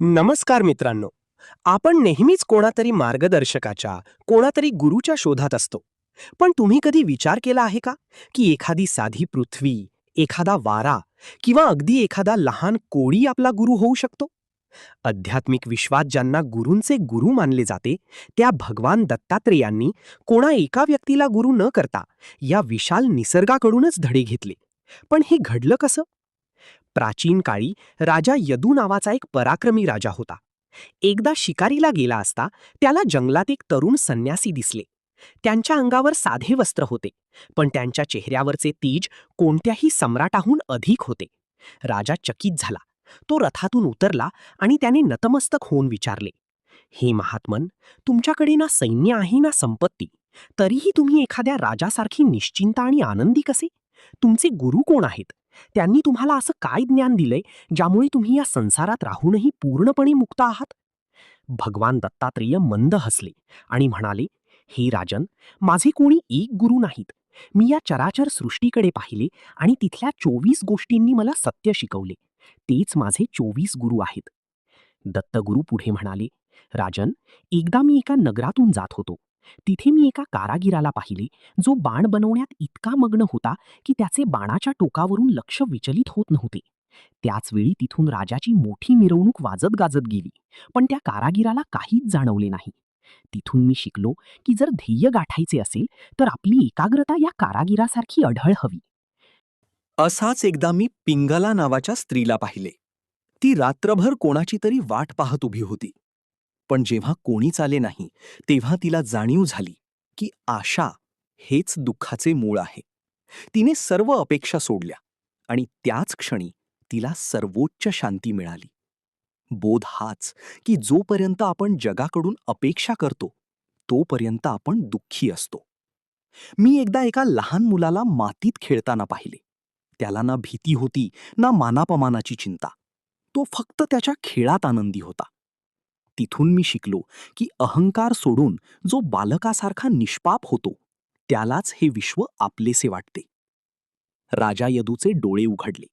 नमस्कार मित्रांनो. आपण नेहमीच कोणातरी मार्गदर्शकाच्या, कोणातरी गुरुच्या शोधात असतो. पण तुम्ही कधी विचार केला आहे का, की एखादी साधी पृथ्वी, एखादा वारा किंवा अगदी एखादा लहान कोळी आपला गुरु होऊ शकतो? आध्यात्मिक विश्वात ज्यांना गुरूंचे गुरु मानले जाते, त्या भगवान दत्तात्रेयांनी कोणा एका व्यक्तीला गुरु न करता या विशाल निसर्गाकडूनच धडे घेतले. पण हे घडलं कसं? प्राचीन काळी राजा यदू नावाचा एक पराक्रमी राजा होता. एकदा शिकारीला गेला असता त्याला जंगलात एक तरुण संन्यासी दिसले. त्यांच्या अंगावर साधे वस्त्र होते, पण त्यांच्या चेहऱ्यावरचे तेज कोणत्याही सम्राटाहून अधिक होते. राजा चकित झाला. तो रथातून उतरला आणि त्याने नतमस्तक होऊन विचारले, हे महात्मन, तुमच्याकडे ना सैन्य आहे ना संपत्ती, तरीही तुम्ही एखाद्या राजासारखी निश्चिंत आणि आनंदी कसे? तुमचे गुरु कोण आहेत? त्यांनी तुम्हाला असं काय ज्ञान दिलंय ज्यामुळे तुम्ही या संसारात राहूनही पूर्णपणे मुक्त आहात? भगवान दत्तात्रेय मंद हसले आणि म्हणाले, हे राजन, माझे कोणी एक गुरु नाहीत. मी या चराचर सृष्टीकडे पाहिले आणि तिथल्या 24 गोष्टींनी मला सत्य शिकवले. तेच माझे 24 गुरु आहेत. दत्तगुरु पुढे म्हणाले, राजन, एकदा मी एका नगरातून जात होतो. तिथे मी एका कारागिराला पाहिले, जो बाण बनवण्यात इतका मग्न होता की त्याचे बाणाच्या टोकावरून लक्ष विचलित होत नव्हते. त्याच वेळी तिथून राजाची मोठी मिरवणूक वाजत गाजत गेली, पण त्या कारागिराला काहीच जाणवले नाही. तिथून मी शिकलो की जर ध्येय गाठायचे असेल तर आपली एकाग्रता या कारागिरासारखी अढळ हवी. असाच एकदा मी पिंगला नावाच्या स्त्रीला पाहिले. ती रात्रभर कोणाची तरी वाट पाहत उभी होती. पण जेव्हा कोणीच आले नाही, तेव्हा तिला जाणीव झाली की आशा हेच दुःखाचे मूळ आहे. तिने सर्व अपेक्षा सोडल्या आणि त्याच क्षणी तिला सर्वोच्च शांती मिळाली. बोध हाच की जोपर्यंत आपण जगाकडून अपेक्षा करतो, तोपर्यंत आपण दुःखी असतो. मी एकदा एका लहान मुलाला मातीत खेळताना पाहिले. त्याला ना भीती होती, ना मानापमानाची चिंता. तो फक्त त्याच्या खेळात आनंदी होता. तिथून मी शिकलो की अहंकार सोडून जो बालकासारखा निष्पाप होतो, त्यालाच हे विश्व आपलेसे वाटते. राजा यदूचे डोळे उघडले.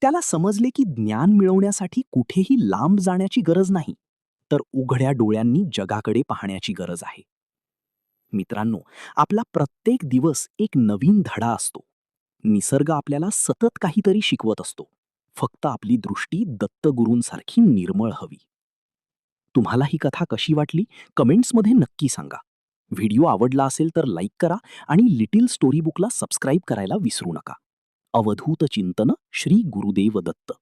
त्याला समजले की ज्ञान मिळवण्यासाठी कुठेही लांब जाण्याची गरज नाही, तर उघड्या डोळ्यांनी जगाकडे पाहण्याची गरज आहे. मित्रांनो, आपला प्रत्येक दिवस एक नवीन धडा असतो. निसर्ग आपल्याला सतत काहीतरी शिकवत असतो. फक्त आपली दृष्टी दत्तगुरूंसारखी निर्मळ हवी. तुम्हाला ही कथा कशी वाटली कमेंट्समध्ये नक्की सांगा. व्हिडिओ आवडला असेल तर लाईक करा आणि लिटिल स्टोरी बुकला सबस्क्राईब करायला विसरू नका. अवधूत चिंतन श्री गुरुदेव दत्त.